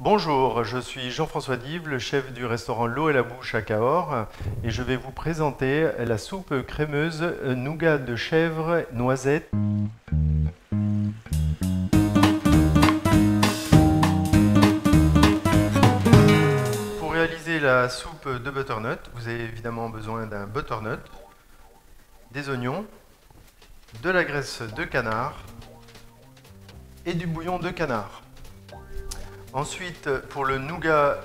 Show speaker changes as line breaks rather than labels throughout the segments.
Bonjour, je suis Jean-François Dive, le chef du restaurant L'Eau et la Bouche à Cahors, et je vais vous présenter la soupe crémeuse nougat de chèvre, noisettes. Pour réaliser la soupe de butternut, vous avez évidemment besoin d'un butternut, des oignons, de la graisse de canard et du bouillon de canard. Ensuite, pour le nougat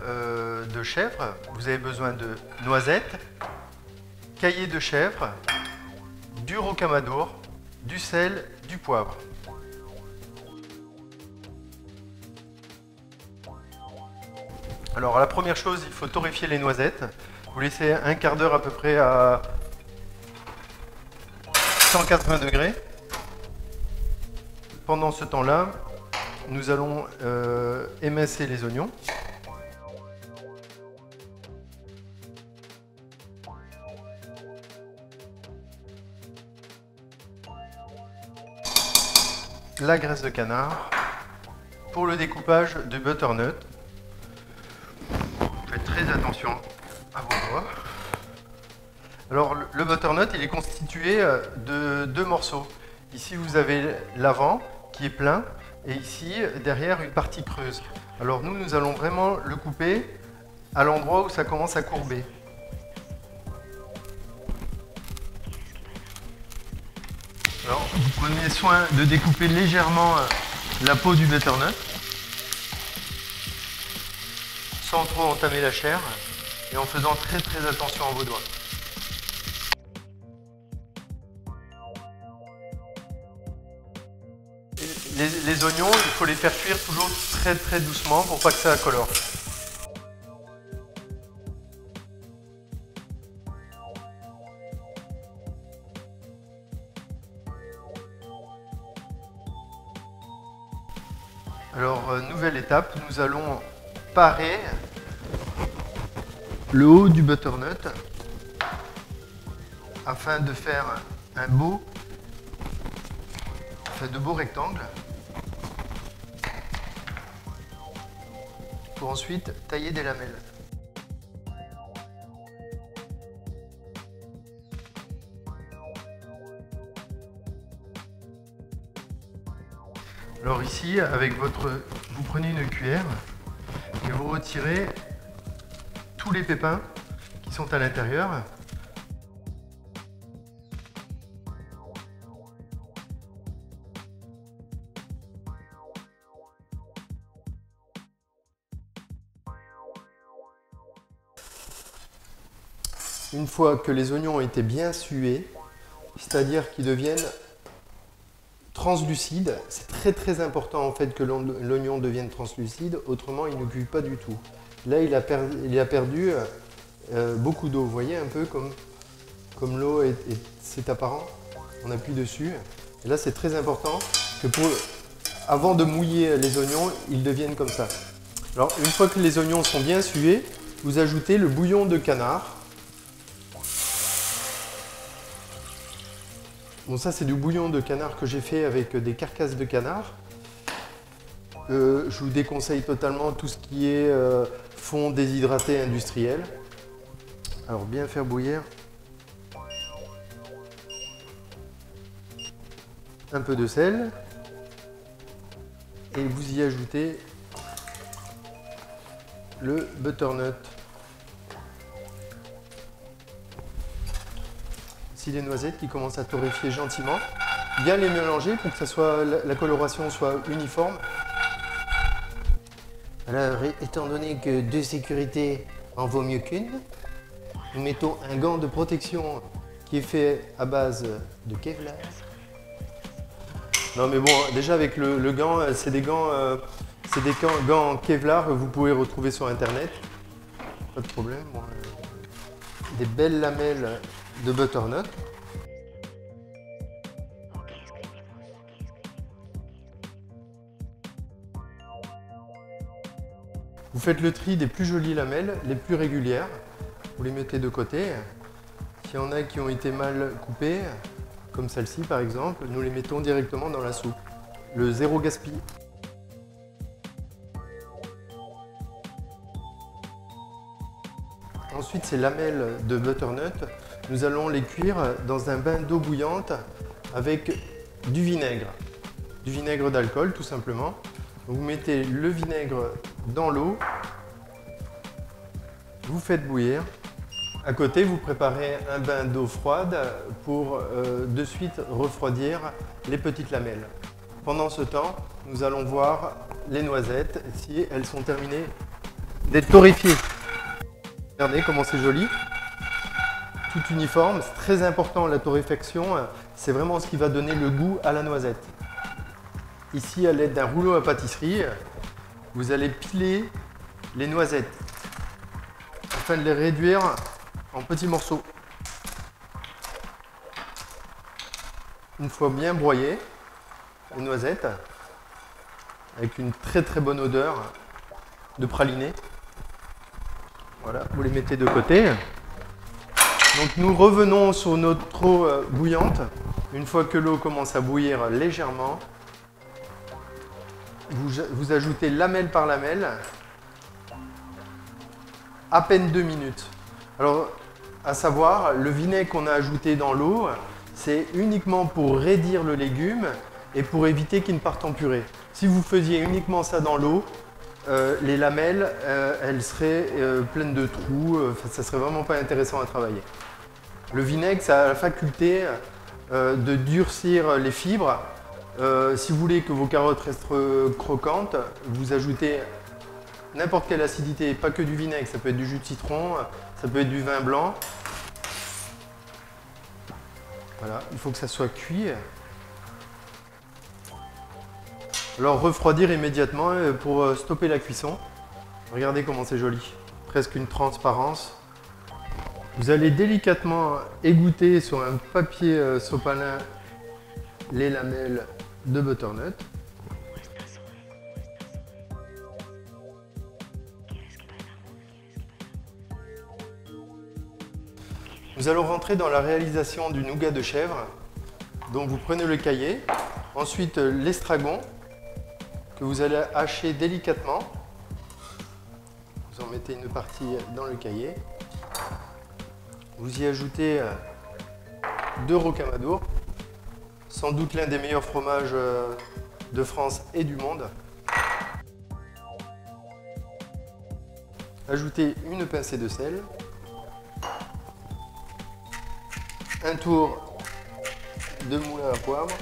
de chèvre, vous avez besoin de noisettes, caillé de chèvre, du rocamadour, du sel, du poivre. Alors la première chose, il faut torréfier les noisettes. Vous laissez un quart d'heure à peu près à 180 degrés. Pendant ce temps-là, nous allons émincer les oignons. La graisse de canard. Pour le découpage du butternut, faites très attention à vos doigts. Alors le butternut, il est constitué de deux morceaux. Ici vous avez l'avant qui est plein et ici derrière une partie creuse. Alors nous allons vraiment le couper à l'endroit où ça commence à courber. Alors vous prenez soin de découper légèrement la peau du butternut sans trop entamer la chair et en faisant très attention à vos doigts. Les oignons, il faut les faire cuire toujours très doucement pour pas que ça colore. Alors, nouvelle étape, nous allons parer le haut du butternut afin de faire de beaux rectangles pour ensuite tailler des lamelles. Alors ici, vous prenez une cuillère et vous retirez tous les pépins qui sont à l'intérieur. Une fois que les oignons ont été bien sués, c'est-à-dire qu'ils deviennent translucides, c'est très important en fait que l'oignon devienne translucide, autrement il ne cuit pas du tout. Là il a perdu beaucoup d'eau, vous voyez un peu comme l'eau c'est apparent, on appuie dessus. Et là c'est très important que avant de mouiller les oignons, ils deviennent comme ça. Alors une fois que les oignons sont bien sués, vous ajoutez le bouillon de canard. Bon, ça c'est du bouillon de canard que j'ai fait avec des carcasses de canard. Je vous déconseille totalement tout ce qui est fond déshydraté industriel. Alors bien faire bouillir. Un peu de sel. Et vous y ajoutez le butternut. Les noisettes qui commencent à torréfier gentiment, bien les mélanger pour que la coloration soit uniforme. Alors, étant donné que deux sécurités en vaut mieux qu'une, nous mettons un gant de protection qui est fait à base de Kevlar. Non mais bon, déjà avec le gant, c'est des gants Kevlar que vous pouvez retrouver sur internet, pas de problème. Bon, des belles lamelles de butternut. Vous faites le tri des plus jolies lamelles, les plus régulières. Vous les mettez de côté. S'il y en a qui ont été mal coupées, comme celle-ci par exemple, nous les mettons directement dans la soupe. Le zéro gaspille. Ensuite, ces lamelles de butternut, nous allons les cuire dans un bain d'eau bouillante avec du vinaigre d'alcool tout simplement. Donc, vous mettez le vinaigre dans l'eau, vous faites bouillir. À côté, vous préparez un bain d'eau froide pour de suite refroidir les petites lamelles. Pendant ce temps, nous allons voir les noisettes si elles sont terminées d'être torréfiées. Regardez comment c'est joli, tout uniforme. C'est très important la torréfaction, c'est vraiment ce qui va donner le goût à la noisette. Ici, à l'aide d'un rouleau à pâtisserie, vous allez piler les noisettes afin de les réduire en petits morceaux. Une fois bien broyées, les noisettes, avec une très bonne odeur de praliné. Voilà, vous les mettez de côté. Donc nous revenons sur notre eau bouillante. Une fois que l'eau commence à bouillir légèrement, vous ajoutez lamelle par lamelle, à peine 2 minutes. Alors, à savoir, le vinaigre qu'on a ajouté dans l'eau, c'est uniquement pour raidir le légume et pour éviter qu'il ne parte en purée. Si vous faisiez uniquement ça dans l'eau, les lamelles, elles seraient pleines de trous, ça ne serait vraiment pas intéressant à travailler. Le vinaigre, ça a la faculté de durcir les fibres. Si vous voulez que vos carottes restent croquantes, vous ajoutez n'importe quelle acidité, pas que du vinaigre, ça peut être du jus de citron, ça peut être du vin blanc. Voilà, il faut que ça soit cuit. Alors refroidir immédiatement pour stopper la cuisson. Regardez comment c'est joli, presque une transparence. Vous allez délicatement égoutter sur un papier sopalin les lamelles de butternut. Nous allons rentrer dans la réalisation du nougat de chèvre. Donc vous prenez le caillé, ensuite l'estragon que vous allez hacher délicatement. Vous en mettez une partie dans le caillé. Vous y ajoutez 2 rocamadours, sans doute l'un des meilleurs fromages de France et du monde. Ajoutez une pincée de sel. Un tour de moulin à poivre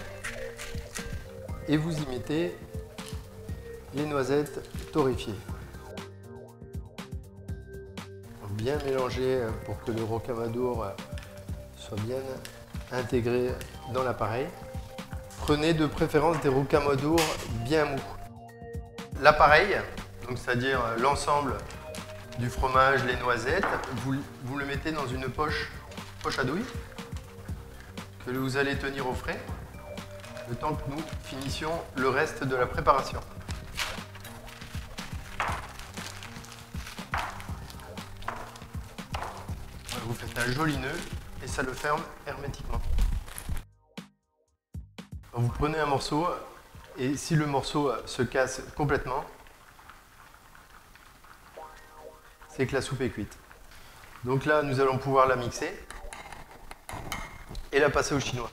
et vous y mettez les noisettes torréfiées. Bien mélanger pour que le rocamadour soit bien intégré dans l'appareil. Prenez de préférence des rocamadours bien mous. L'appareil, donc c'est-à-dire l'ensemble du fromage, les noisettes, vous le mettez dans une poche à douille que vous allez tenir au frais le temps que nous finissions le reste de la préparation. Vous faites un joli nœud et ça le ferme hermétiquement. Vous prenez un morceau et si le morceau se casse complètement, c'est que la soupe est cuite. Donc là, nous allons pouvoir la mixer et la passer au chinois.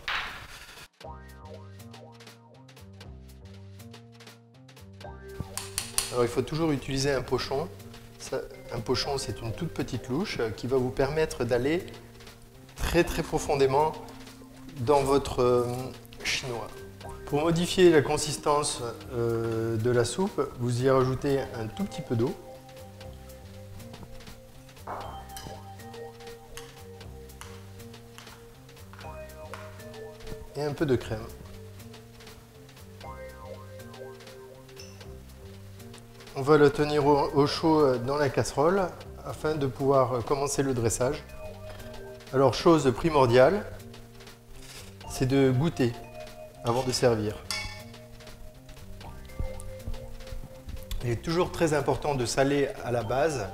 Alors il faut toujours utiliser un pochon. Un pochon, c'est une toute petite louche qui va vous permettre d'aller très profondément dans votre chinois. Pour modifier la consistance de la soupe, vous y rajoutez un tout petit peu d'eau. Et un peu de crème. On va le tenir au chaud dans la casserole afin de pouvoir commencer le dressage. Alors, chose primordiale, c'est de goûter avant de servir. Il est toujours très important de saler à la base,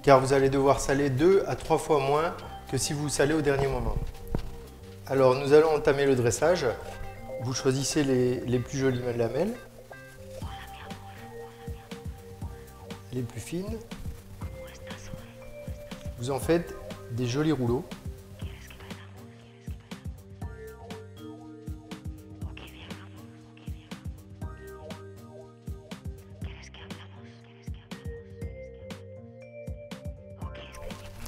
car vous allez devoir saler 2 à 3 fois moins que si vous salez au dernier moment. Alors, nous allons entamer le dressage. Vous choisissez les plus jolies lamelles, les plus fines. Vous en faites des jolis rouleaux.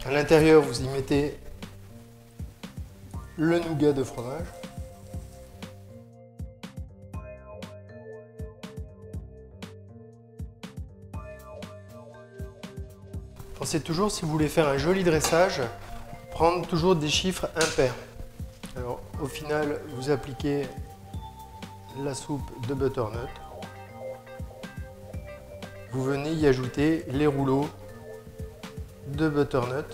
À l'intérieur, vous y mettez le nougat de fromage. Pensez toujours, si vous voulez faire un joli dressage, prendre toujours des chiffres impairs. Alors, au final, vous appliquez la soupe de butternut. Vous venez y ajouter les rouleaux de butternut.